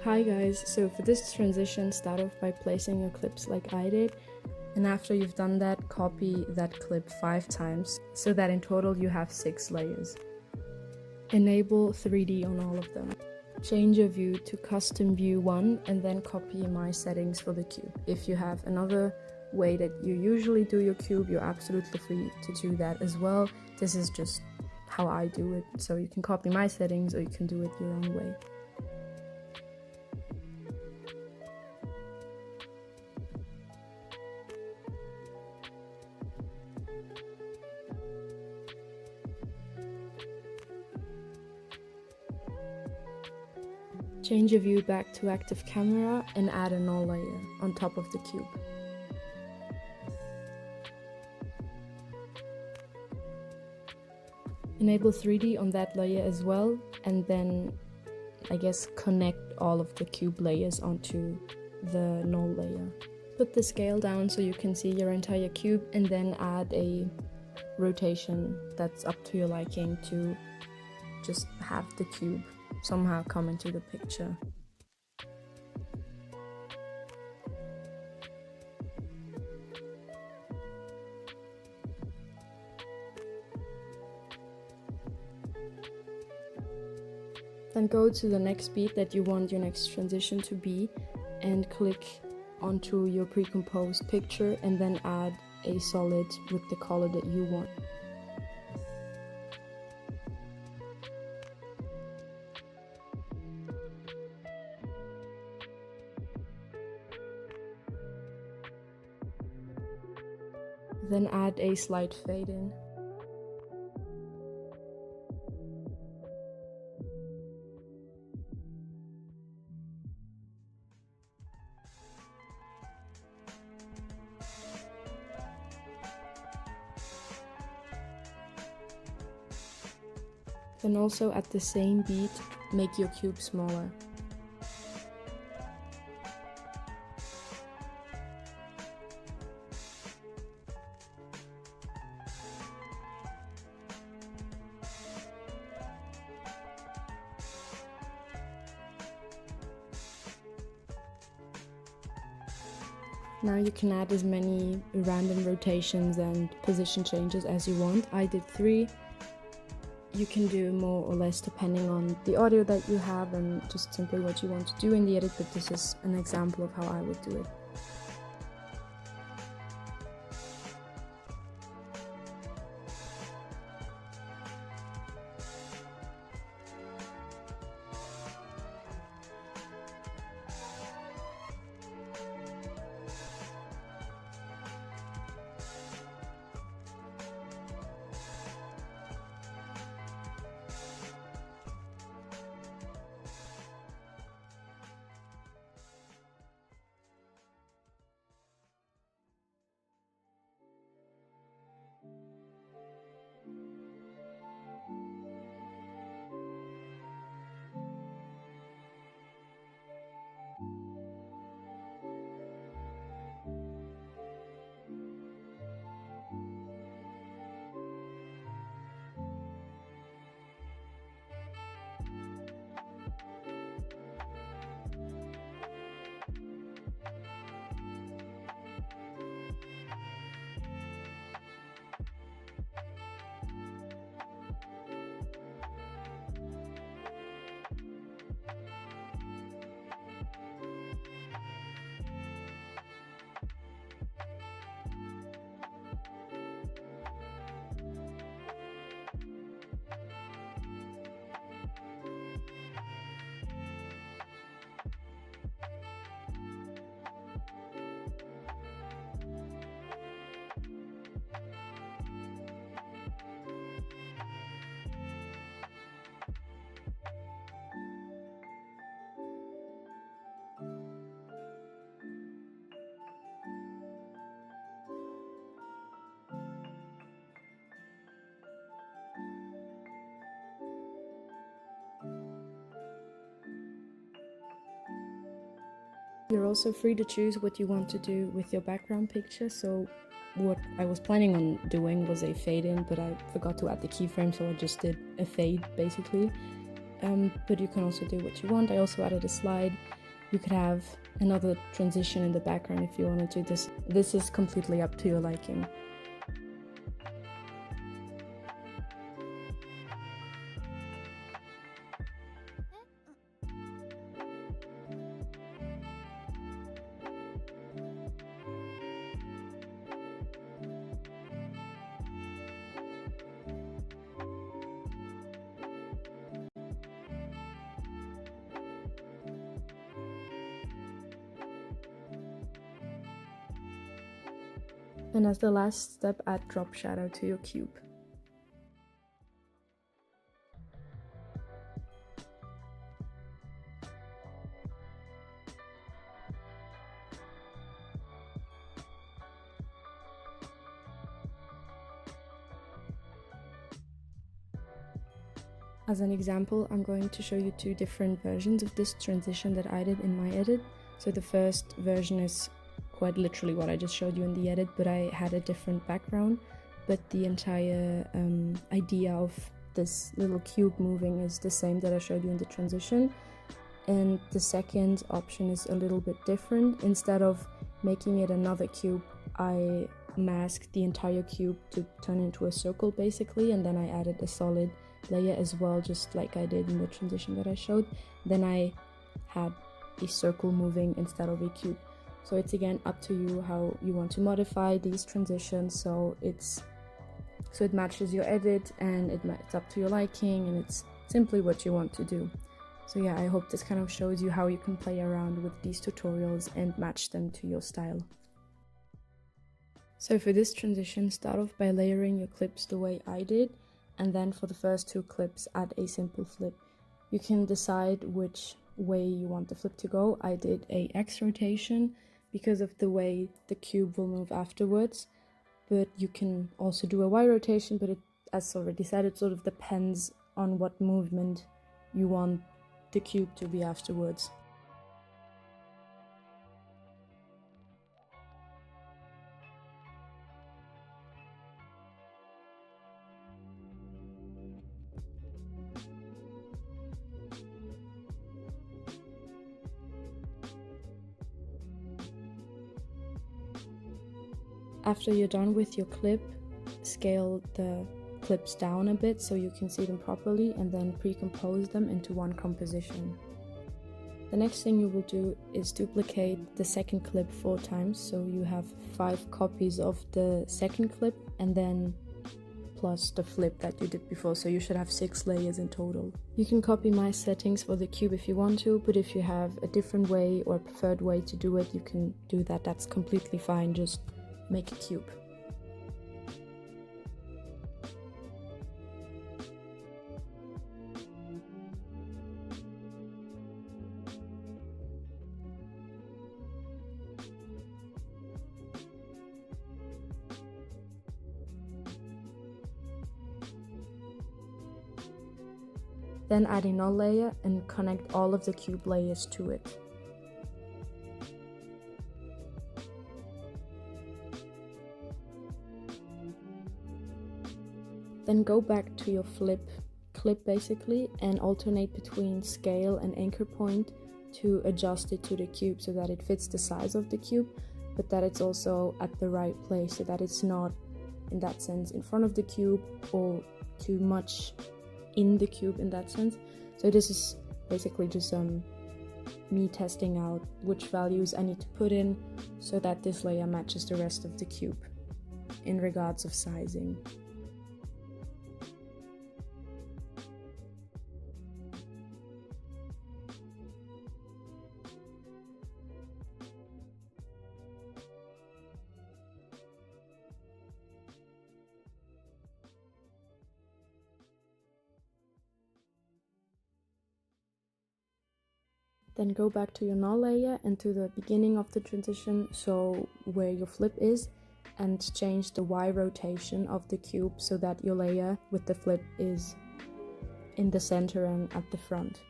Hi guys, so for this transition, start off by placing your clips like I did, and after you've done that, copy that clip 5 times so that in total you have 6 layers. Enable 3D on all of them. Change your view to custom view 1 and then copy my settings for the cube. If you have another way that you usually do your cube, you're absolutely free to do that as well. This is just how I do it, so you can copy my settings or you can do it your own way. Change your view back to active camera and add a null layer on top of the cube. Enable 3D on that layer as well, and then connect all of the cube layers onto the null layer. Put the scale down so you can see your entire cube, and then add a rotation that's up to your liking to just have the cube somehow come into the picture. Then go to the next beat that you want your next transition to be and click onto your pre-composed picture and then add a solid with the color that you want. Then add a slight fade in. Then also at the same beat, make your cube smaller. Now you can add as many random rotations and position changes as you want. I did 3. You can do more or less depending on the audio that you have and just simply what you want to do in the edit, but this is an example of how I would do it. You're also free to choose what you want to do with your background picture. So what I was planning on doing was a fade in, but I forgot to add the keyframe, so I just did a fade basically. But you can also do what you want. I also added a slide, You could have another transition in the background if you wanted to. This is completely up to your liking. And as the last step, add drop shadow to your cube. As an example, I'm going to show you two different versions of this transition that I did in my edit. So the first version is quite literally what I just showed you in the edit, but I had a different background. But the entire idea of this little cube moving is the same that I showed you in the transition. And the second option is a little bit different. Instead of making it another cube, I masked the entire cube to turn into a circle basically, and then I added a solid layer as well, just like I did in the transition that I showed. Then I had a circle moving instead of a cube. So it's again up to you how you want to modify these transitions so it matches your edit, and it's up to your liking, and it's simply what you want to do. So yeah, I hope this kind of shows you how you can play around with these tutorials and match them to your style. So for this transition, start off by layering your clips the way I did, and then for the first two clips add a simple flip. You can decide which way you want the flip to go. I did a X rotation because of the way the cube will move afterwards, but you can also do a Y rotation, but as already said, it sort of depends on what movement you want the cube to be afterwards. After you're done with your clip, scale the clips down a bit so you can see them properly, and then pre-compose them into one composition. The next thing you will do is duplicate the second clip 4 times, so you have 5 copies of the second clip, and then plus the flip that you did before, so you should have 6 layers in total. You can copy my settings for the cube if you want to, but if you have a different way or preferred way to do it, you can do that. That's completely fine. Just make a cube. Then add a null layer and connect all of the cube layers to it. Then go back to your flip clip basically and alternate between scale and anchor point to adjust it to the cube so that it fits the size of the cube, but that it's also at the right place, so that it's not in that sense in front of the cube or too much in the cube in that sense. So this is basically just me testing out which values I need to put in so that this layer matches the rest of the cube in regards of sizing. Then go back to your null layer and to the beginning of the transition, so where your flip is, and change the Y rotation of the cube so that your layer with the flip is in the center and at the front.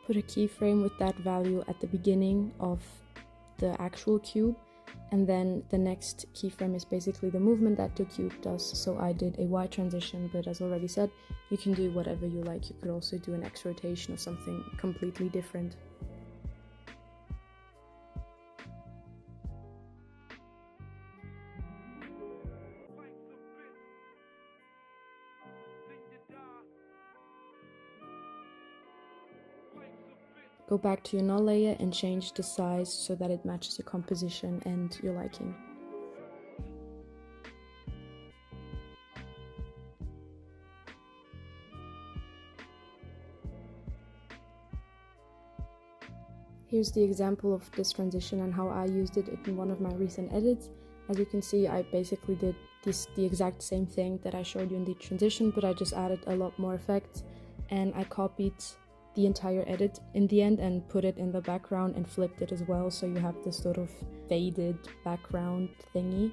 Put a keyframe with that value at the beginning of the actual cube, and then the next keyframe is basically the movement that the cube does. So I did a Y transition, but as already said, you can do whatever you like. You could also do an X rotation or something completely different. Go back to your null layer and change the size so that it matches your composition and your liking. Here's the example of this transition and how I used it in one of my recent edits. As you can see, I basically did the exact same thing that I showed you in the transition, but I just added a lot more effects, and I copied the entire edit in the end and put it in the background and flipped it as well, so you have this sort of faded background thingy.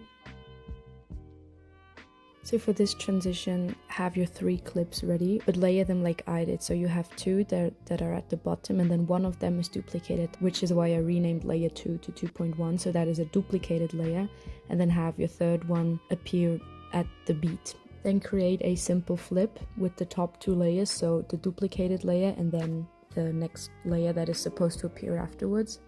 So for this transition, have your 3 clips ready, but layer them like I did. So you have 2 that are at the bottom, and then one of them is duplicated, which is why I renamed layer 2 to 2.1, so that is a duplicated layer, and then have your third one appear at the beat. Then create a simple flip with the top 2 layers, so the duplicated layer and then the next layer that is supposed to appear afterwards.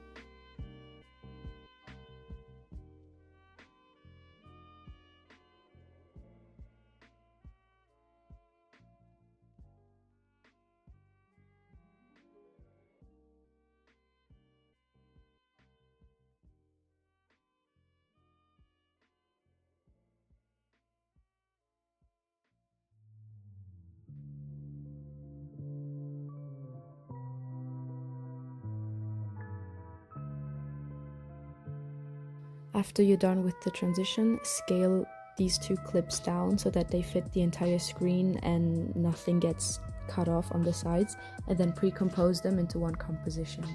After you're done with the transition, scale these 2 clips down so that they fit the entire screen and nothing gets cut off on the sides, and then pre-compose them into one composition.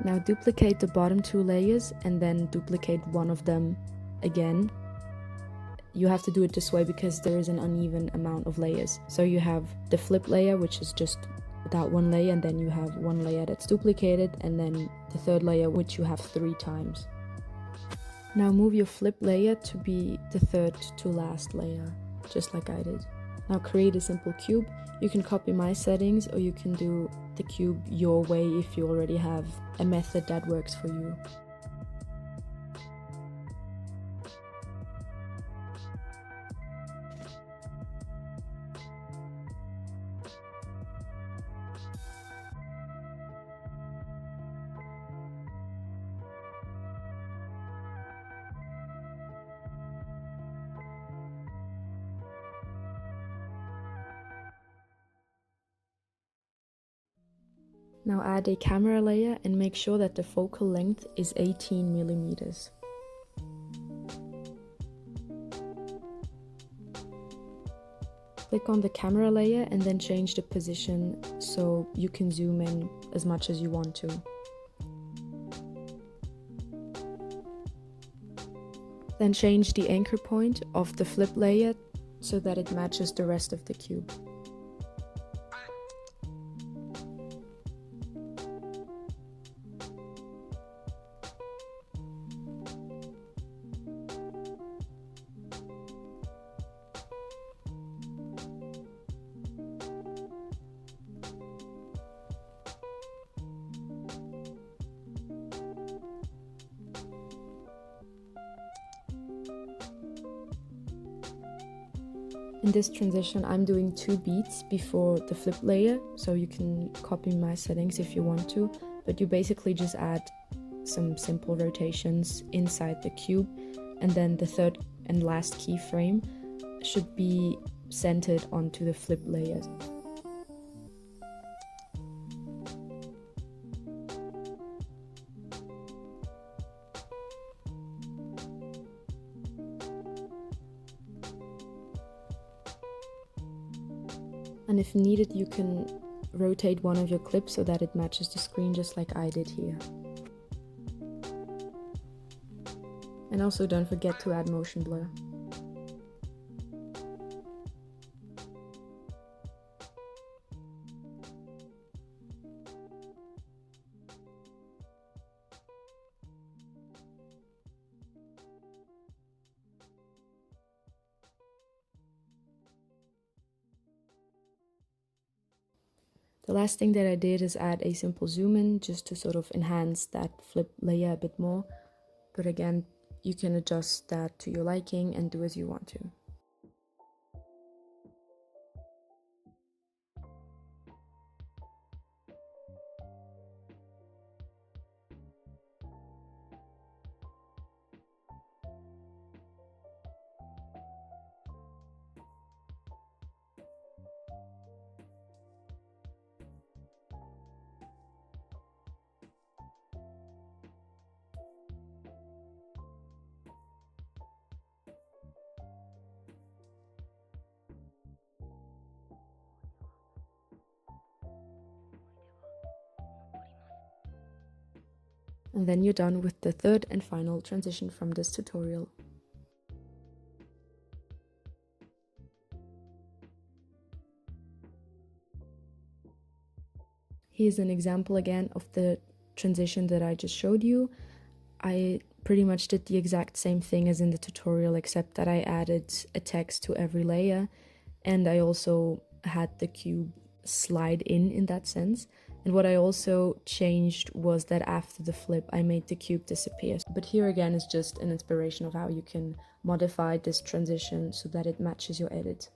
Now duplicate the bottom 2 layers and then duplicate one of them again. You have to do it this way because there is an uneven amount of layers. So you have the flip layer, which is just that one layer, and then you have one layer that's duplicated, and then the third layer, which you have 3 times. Now move your flip layer to be the third to last layer, just like I did. Now create a simple cube. You can copy my settings, or you can do the cube your way if you already have a method that works for you. Now add a camera layer and make sure that the focal length is 18 millimeters. Click on the camera layer and then change the position so you can zoom in as much as you want to. Then change the anchor point of the flip layer so that it matches the rest of the cube. In this transition, I'm doing 2 beats before the flip layer, so you can copy my settings if you want to, but you basically just add some simple rotations inside the cube, and then the third and last keyframe should be centered onto the flip layer. And if needed, you can rotate one of your clips so that it matches the screen, just like I did here. And also don't forget to add motion blur. The last thing that I did is add a simple zoom in just to sort of enhance that flip layer a bit more. But again, you can adjust that to your liking and do as you want to. And then you're done with the third and final transition from this tutorial. Here's an example again of the transition that I just showed you. I pretty much did the exact same thing as in the tutorial, except that I added a text to every layer, and I also had the cube slide in that sense. And what I also changed was that after the flip, I made the cube disappear. But here again is just an inspiration of how you can modify this transition so that it matches your edit.